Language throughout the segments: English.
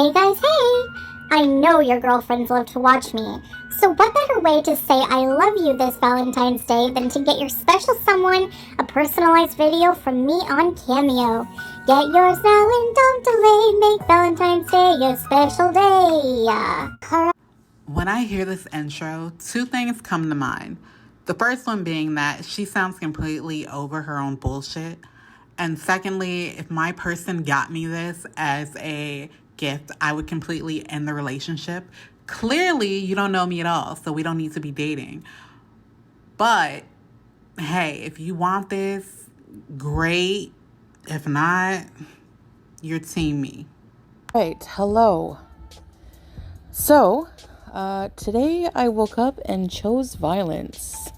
Hey guys, hey! I know your girlfriends love to watch me, so what better way to say I love you this Valentine's Day than to get your special someone a personalized video from me on Cameo. Get yours now and don't delay, make Valentine's Day a special day. When I hear this intro, two things come to mind. The first one being that she sounds completely over her own bullshit. And secondly, if my person got me this as a gift, I would completely end the relationship. Clearly, you don't know me at all, so we don't need to be dating. But hey, if you want this, great. If not, you're team me. Right, hello. So, today I woke up and chose violence.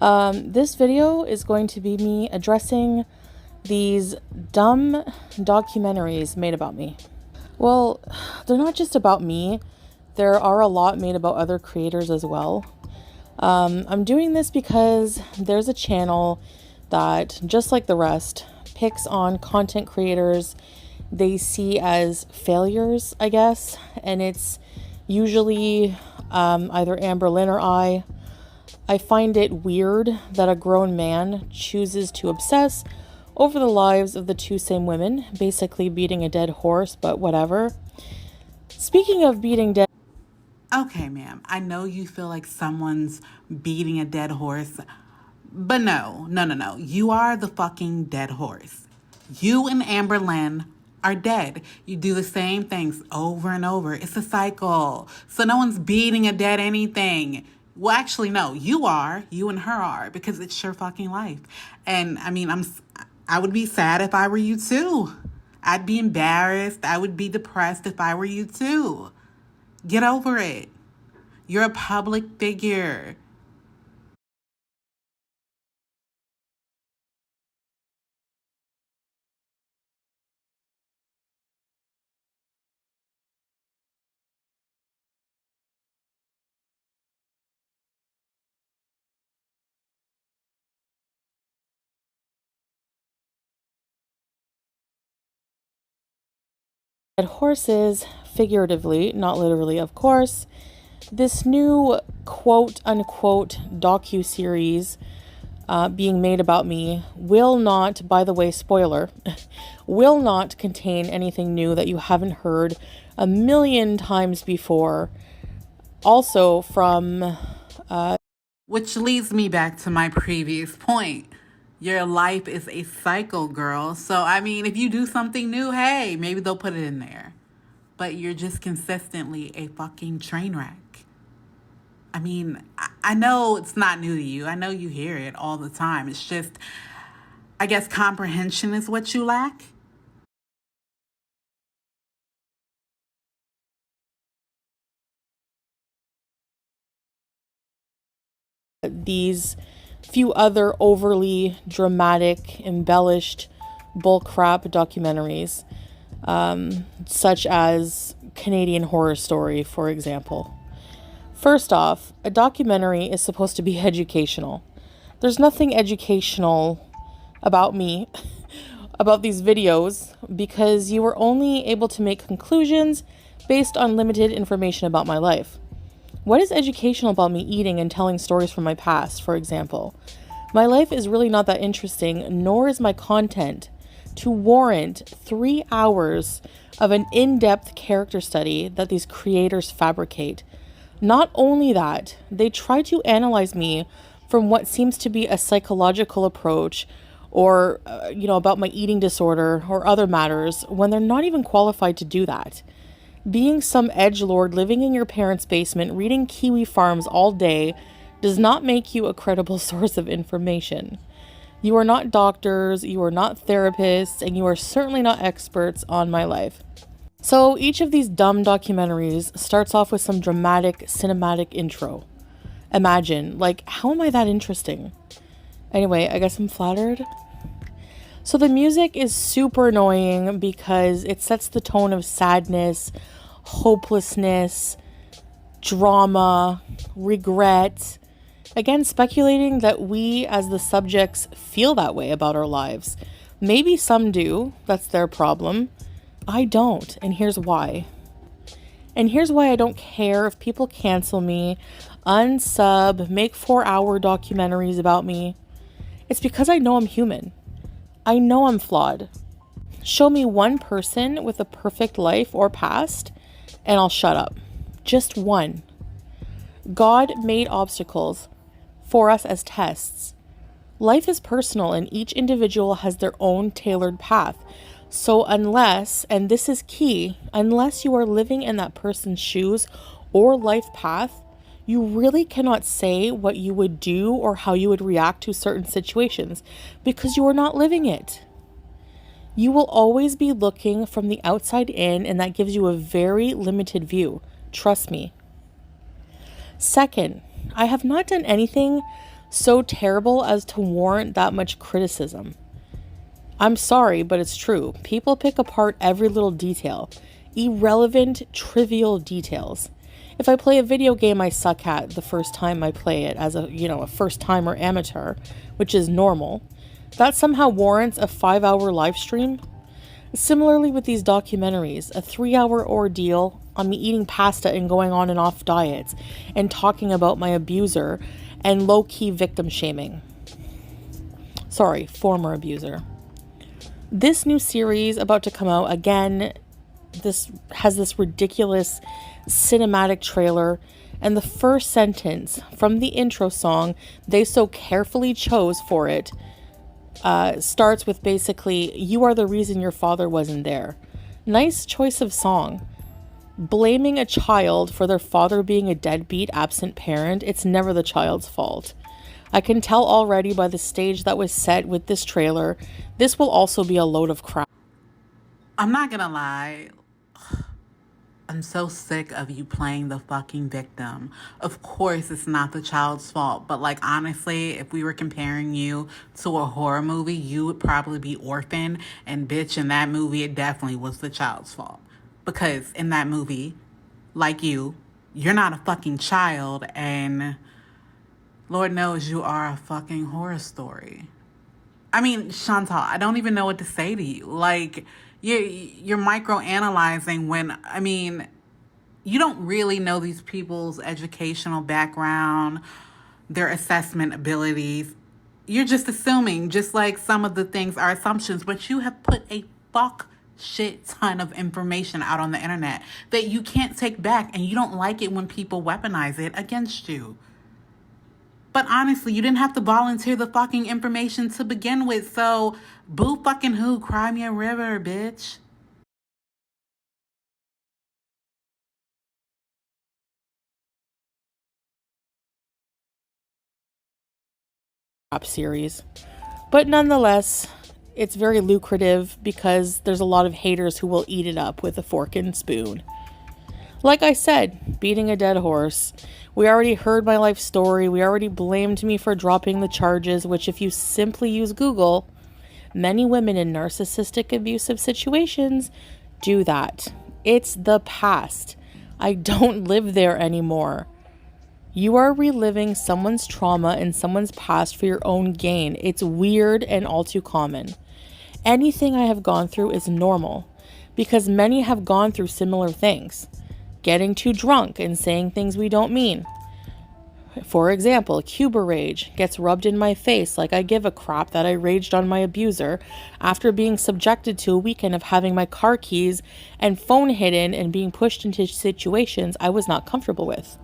This video is going to be me addressing these dumb documentaries made about me. Well, they're not just about me. There are a lot made about other creators as well. I'm doing this because there's a channel that, just like the rest, picks on content creators they see as failures, I guess. And it's usually either Amber Lynn or I. I find it weird that a grown man chooses to obsess over the lives of the two same women, basically beating a dead horse, but whatever. Speaking of beating dead... Okay, ma'am, I know you feel like someone's beating a dead horse, but no. You are the fucking dead horse. You and Amber Lynn are dead. You do the same things over and over. It's a cycle. So no one's beating a dead anything. Well, actually, no, you are. You and her are, because it's your fucking life. And I mean, I would be sad if I were you too. I'd be embarrassed. I would be depressed if I were you too. Get over it. You're a public figure. horses, figuratively, not literally, of course. This new quote-unquote docu-series being made about me will not, by the way, spoiler, will not contain anything new that you haven't heard a million times before. Also from... Which leads me back to my previous point. Your life is a cycle, girl. So, I mean, if you do something new, hey, maybe they'll put it in there. But you're just consistently a fucking train wreck. I mean, I know it's not new to you. I know you hear it all the time. It's just, I guess comprehension is what you lack. These few other overly dramatic, embellished bullcrap documentaries, such as Canadian Horror Story, for example. First off, a documentary is supposed to be educational. There's nothing educational about me, about these videos, because you were only able to make conclusions based on limited information about my life. What is educational about me eating and telling stories from my past, for example? My life is really not that interesting, nor is my content to warrant 3 hours of an in-depth character study that these creators fabricate. Not only that, they try to analyze me from what seems to be a psychological approach or, about my eating disorder or other matters when they're not even qualified to do that. Being some edgelord living in your parents' basement reading Kiwi Farms all day does not make you a credible source of information. You are not doctors, you are not therapists, and you are certainly not experts on my life. So each of these dumb documentaries starts off with some dramatic cinematic intro. Imagine, how am I that interesting? Anyway, I guess I'm flattered. So the music is super annoying because it sets the tone of sadness, hopelessness, drama, regret. Again, speculating that we as the subjects feel that way about our lives. Maybe some do, that's their problem. I don't, and here's why. And here's why I don't care if people cancel me, unsub, make 4-hour documentaries about me. It's because I know I'm human. I know I'm flawed. Show me one person with a perfect life or past, and I'll shut up. Just one. God made obstacles for us as tests. Life is personal, and each individual has their own tailored path. So unless, and this is key, unless you are living in that person's shoes or life path, you really cannot say what you would do or how you would react to certain situations because you are not living it. You will always be looking from the outside in, and that gives you a very limited view. Trust me. Second, I have not done anything so terrible as to warrant that much criticism. I'm sorry, but it's true. People pick apart every little detail. Irrelevant, trivial details. If I play a video game I suck at the first time I play it as a first timer amateur, which is normal, that somehow warrants a 5-hour live stream. Similarly with these documentaries, a 3-hour ordeal on me eating pasta and going on and off diets and talking about my abuser and low-key victim shaming. Sorry, former abuser. This new series about to come out, again, this has this ridiculous cinematic trailer, and the first sentence from the intro song they so carefully chose for it starts with basically, "You are the reason your father wasn't there." Nice choice of song. Blaming a child for their father being a deadbeat, absent parent, it's never the child's fault. I can tell already by the stage that was set with this trailer, this will also be a load of crap. I'm not gonna lie. I'm so sick of you playing the fucking victim. Of course, it's not the child's fault, but like honestly, if we were comparing you to a horror movie, you would probably be Orphan, and bitch, in that movie, it definitely was the child's fault. Because in that movie, like you're not a fucking child, and Lord knows you are a fucking horror story. I mean, Chantal, I don't even know what to say to you. Like, you're micro-analyzing when, I mean, you don't really know these people's educational background, their assessment abilities. You're just assuming, just like some of the things are assumptions, but you have put a fuck shit ton of information out on the internet that you can't take back, and you don't like it when people weaponize it against you. But honestly, you didn't have to volunteer the fucking information to begin with, so boo fucking who, cry me a river, bitch. Series. But nonetheless, it's very lucrative because there's a lot of haters who will eat it up with a fork and spoon. Like I said, beating a dead horse. We already heard my life story. We already blamed me for dropping the charges, which if you simply use Google, many women in narcissistic abusive situations do that. It's the past. I don't live there anymore. You are reliving someone's trauma and someone's past for your own gain. It's weird and all too common. Anything I have gone through is normal because many have gone through similar things. Getting too drunk and saying things we don't mean. For example, Cuba rage gets rubbed in my face like I give a crap that I raged on my abuser after being subjected to a weekend of having my car keys and phone hidden and being pushed into situations I was not comfortable with.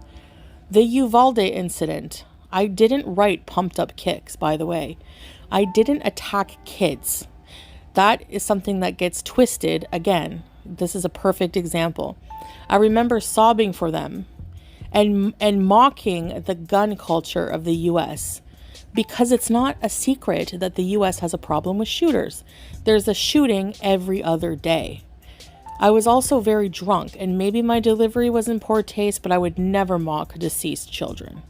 The Uvalde incident. I didn't write pumped up kicks, by the way. I didn't attack kids. That is something that gets twisted again. This is a perfect example. I remember sobbing for them and mocking the gun culture of the US because it's not a secret that the US has a problem with shooters. There's a shooting every other day. I was also very drunk, and maybe my delivery was in poor taste, but I would never mock deceased children.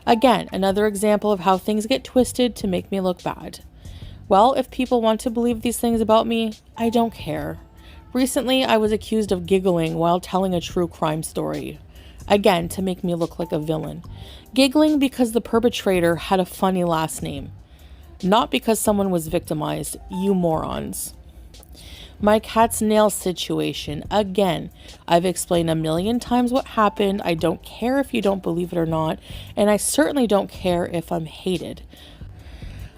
Again, another example of how things get twisted to make me look bad. Well, if people want to believe these things about me, I don't care. Recently, I was accused of giggling while telling a true crime story. Again, to make me look like a villain. Giggling because the perpetrator had a funny last name. Not because someone was victimized, you morons. My cat's nail situation. Again, I've explained a million times what happened. I don't care if you don't believe it or not, and I certainly don't care if I'm hated.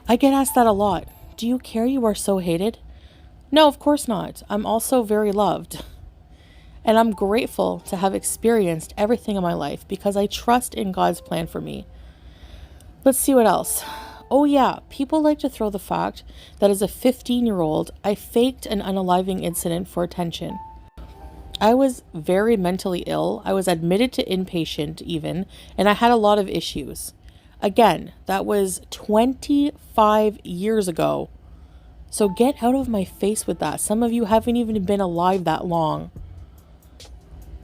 I get asked that a lot. Do you care you are so hated? No, of course not. I'm also very loved. And I'm grateful to have experienced everything in my life because I trust in God's plan for me. Let's see what else. Oh yeah, people like to throw the fact that as a 15-year-old, I faked an unaliving incident for attention. I was very mentally ill. I was admitted to inpatient even, and I had a lot of issues. Again, that was 25 years ago. So get out of my face with that. Some of you haven't even been alive that long.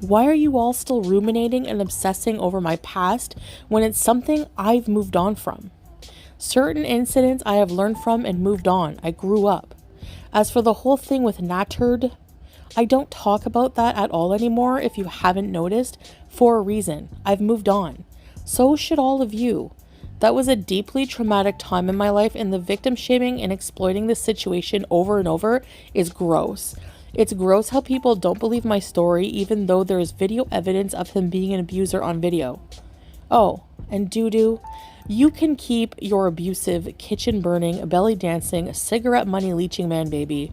Why are you all still ruminating and obsessing over my past when it's something I've moved on from? Certain incidents I have learned from and moved on. I grew up. As for the whole thing with nattered, I don't talk about that at all anymore if you haven't noticed, for a reason. I've moved on. So should all of you. That was a deeply traumatic time in my life, and the victim shaming and exploiting this situation over and over is gross. It's gross how people don't believe my story even though there is video evidence of him being an abuser on video. Oh, and doo-doo, you can keep your abusive, kitchen burning, belly dancing, cigarette money leeching man baby.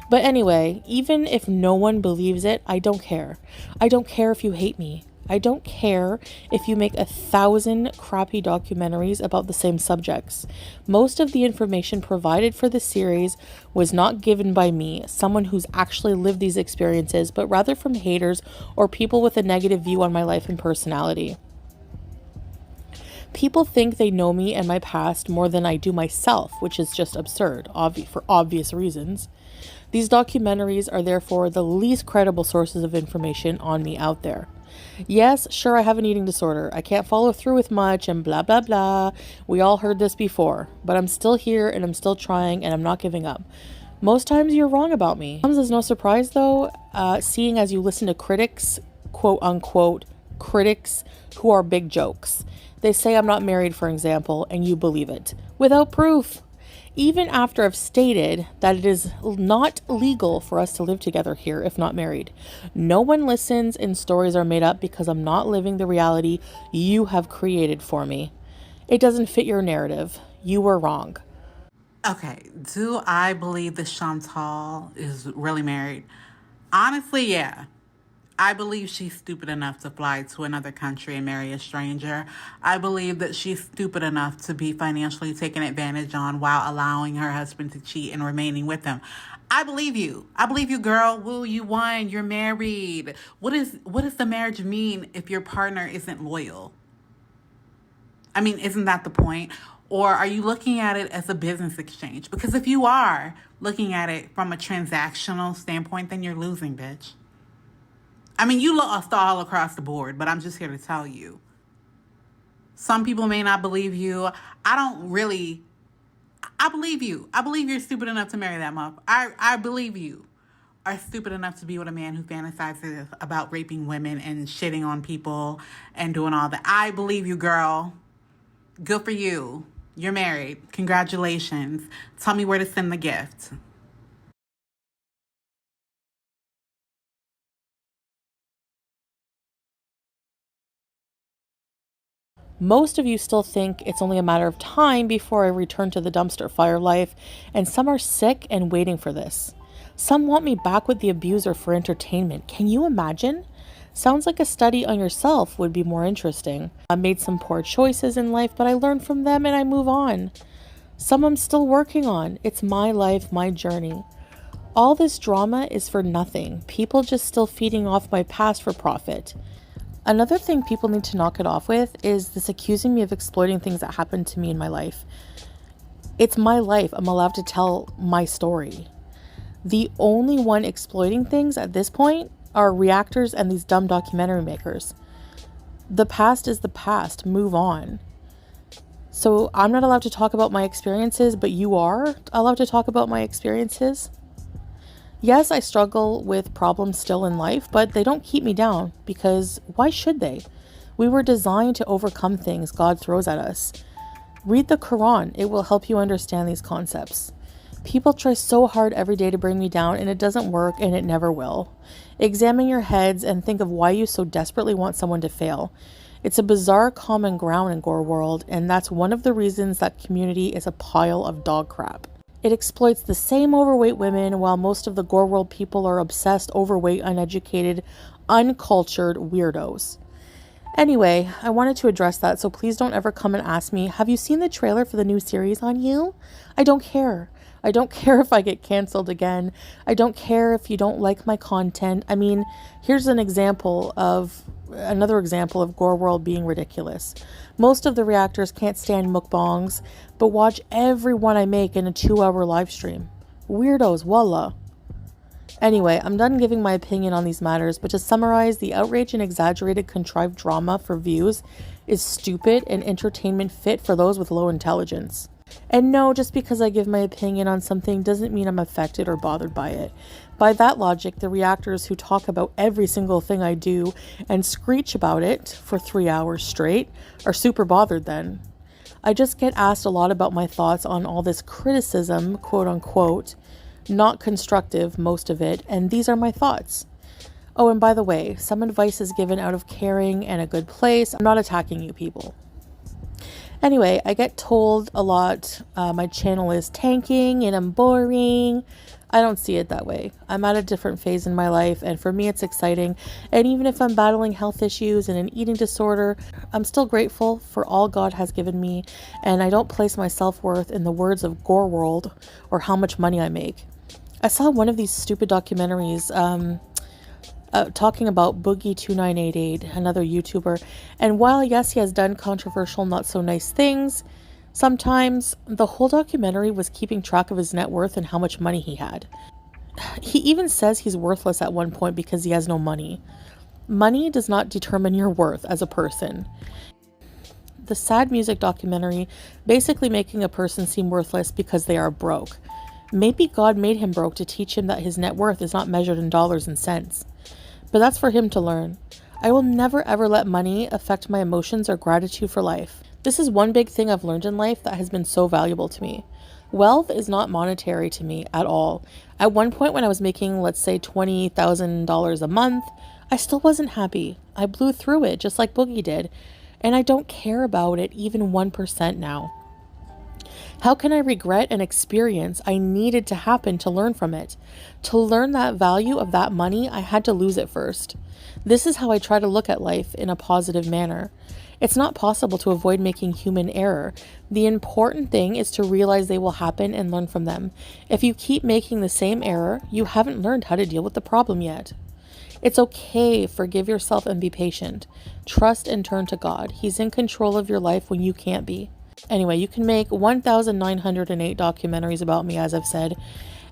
But anyway, even if no one believes it, I don't care. I don't care if you hate me. I don't care if you make 1,000 crappy documentaries about the same subjects. Most of the information provided for the series was not given by me, someone who's actually lived these experiences, but rather from haters or people with a negative view on my life and personality. People think they know me and my past more than I do myself, which is just absurd, for obvious reasons. These documentaries are therefore the least credible sources of information on me out there. Yes, sure, I have an eating disorder. I can't follow through with much and blah, blah, blah. We all heard this before, but I'm still here and I'm still trying and I'm not giving up. Most times you're wrong about me. Comes as no surprise though, seeing as you listen to critics, quote unquote, critics who are big jokes. They say I'm not married, for example, and you believe it without proof. Even after I've stated that it is not legal for us to live together here if not married. No one listens and stories are made up because I'm not living the reality you have created for me. It doesn't fit your narrative. You were wrong. Okay, do I believe that Chantal is really married? Honestly, yeah. I believe she's stupid enough to fly to another country and marry a stranger. I believe that she's stupid enough to be financially taken advantage on while allowing her husband to cheat and remaining with him. I believe you. I believe you, girl. Woo, you won. You're married. What does the marriage mean if your partner isn't loyal? I mean, isn't that the point? Or are you looking at it as a business exchange? Because if you are looking at it from a transactional standpoint, then you're losing, bitch. I mean, you lost all across the board, but I'm just here to tell you. Some people may not believe you. I believe you. I believe you're stupid enough to marry that muff. I believe you are stupid enough to be with a man who fantasizes about raping women and shitting on people and doing all that. I believe you, girl. Good for you. You're married. Congratulations. Tell me where to send the gift. Most of you still think it's only a matter of time before I return to the dumpster fire life, and some are sick and waiting for this. Some want me back with the abuser for entertainment. Can you imagine? Sounds like a study on yourself would be more interesting. I made some poor choices in life, but I learned from them and I move on. Some I'm still working on. It's my life, my journey. All this drama is for nothing. People just still feeding off my past for profit. Another thing people need to knock it off with is this accusing me of exploiting things that happened to me in my life. It's my life. I'm allowed to tell my story. The only one exploiting things at this point are reactors and these dumb documentary makers. The past is the past. Move on. So I'm not allowed to talk about my experiences, but you are allowed to talk about my experiences. Yes, I struggle with problems still in life, but they don't keep me down because why should they? We were designed to overcome things God throws at us. Read the Quran. It will help you understand these concepts. People try so hard every day to bring me down, and it doesn't work, and it never will. Examine your heads and think of why you so desperately want someone to fail. It's a bizarre common ground in gore world, and that's one of the reasons that community is a pile of dog crap. It exploits the same overweight women, while most of the gore world people are obsessed, overweight, uneducated, uncultured weirdos. Anyway, I wanted to address that, so please don't ever come and ask me, have you seen the trailer for the new series on You? I don't care. I don't care if I get canceled again. I don't care if you don't like my content. I mean, here's another example of gore world being ridiculous. Most of the reactors can't stand mukbangs, but watch every one I make in a 2-hour live stream. Weirdos, voila. Anyway, I'm done giving my opinion on these matters, but to summarize, the outrage and exaggerated contrived drama for views is stupid and entertainment fit for those with low intelligence. And no, just because I give my opinion on something doesn't mean I'm affected or bothered by it. By that logic, the reactors who talk about every single thing I do and screech about it for 3 hours straight are super bothered then. I just get asked a lot about my thoughts on all this criticism, quote unquote, not constructive, most of it, and these are my thoughts. Oh, and by the way, some advice is given out of caring and a good place. I'm not attacking you people. Anyway, I get told a lot my channel is tanking and I'm boring. I don't see it that way. I'm at a different phase in my life, and for me it's exciting. And even if I'm battling health issues and an eating disorder, I'm still grateful for all God has given me, and I don't place my self-worth in the words of gore world or how much money I make. I saw one of these stupid documentaries talking about Boogie2988, another YouTuber, and while yes, he has done controversial, not so nice things, sometimes the whole documentary was keeping track of his net worth and how much money he had. He even says he's worthless at one point because he has no money. Money does not determine your worth as a person. The sad music documentary basically making a person seem worthless because they are broke. Maybe God made him broke to teach him that his net worth is not measured in dollars and cents. But that's for him to learn. I will never ever let money affect my emotions or gratitude for life. This is one big thing I've learned in life that has been so valuable to me. Wealth is not monetary to me at all. At one point when I was making, let's say, $20,000 a month, I still wasn't happy. I blew through it just like Boogie did. And I don't care about it even 1% now. How can I regret an experience I needed to happen to learn from it? To learn that value of that money, I had to lose it first. This is how I try to look at life in a positive manner. It's not possible to avoid making human error. The important thing is to realize they will happen and learn from them. If you keep making the same error, you haven't learned how to deal with the problem yet. It's okay, forgive yourself and be patient. Trust and turn to God. He's in control of your life when you can't be. Anyway, you can make 1,908 documentaries about me, as I've said,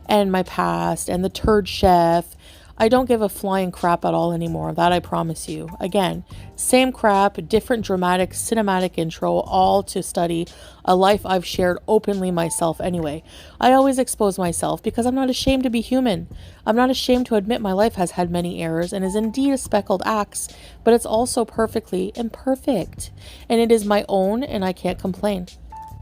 and my past, and the turd chef. I don't give a flying crap at all anymore, that I promise you. Again, same crap, different dramatic, cinematic intro, all to study a life I've shared openly myself anyway. I always expose myself because I'm not ashamed to be human. I'm not ashamed to admit my life has had many errors and is indeed a speckled axe, but it's also perfectly imperfect. And it is my own, and I can't complain.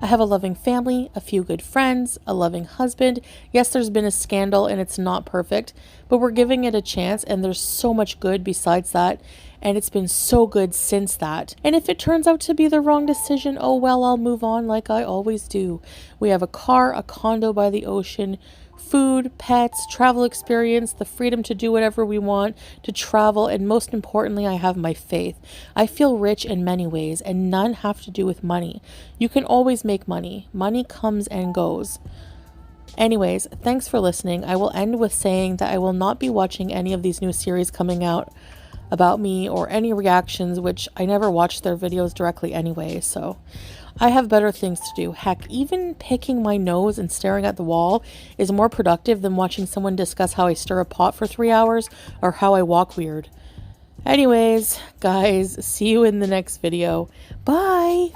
I have a loving family, a few good friends, a loving husband. Yes, there's been a scandal and it's not perfect, but we're giving it a chance, and there's so much good besides that, and it's been so good since that. And if it turns out to be the wrong decision, oh well, I'll move on like I always do. We have a car, a condo by the ocean, food, pets, travel experience, the freedom to do whatever we want, to travel, and most importantly, I have my faith. I feel rich in many ways, and none have to do with money. You can always make money. Money comes and goes. Anyways, thanks for listening. I will end with saying that I will not be watching any of these new series coming out about me or any reactions, which I never watch their videos directly anyway, so I have better things to do. Heck, even picking my nose and staring at the wall is more productive than watching someone discuss how I stir a pot for 3 hours or how I walk weird. Anyways, guys, see you in the next video. Bye!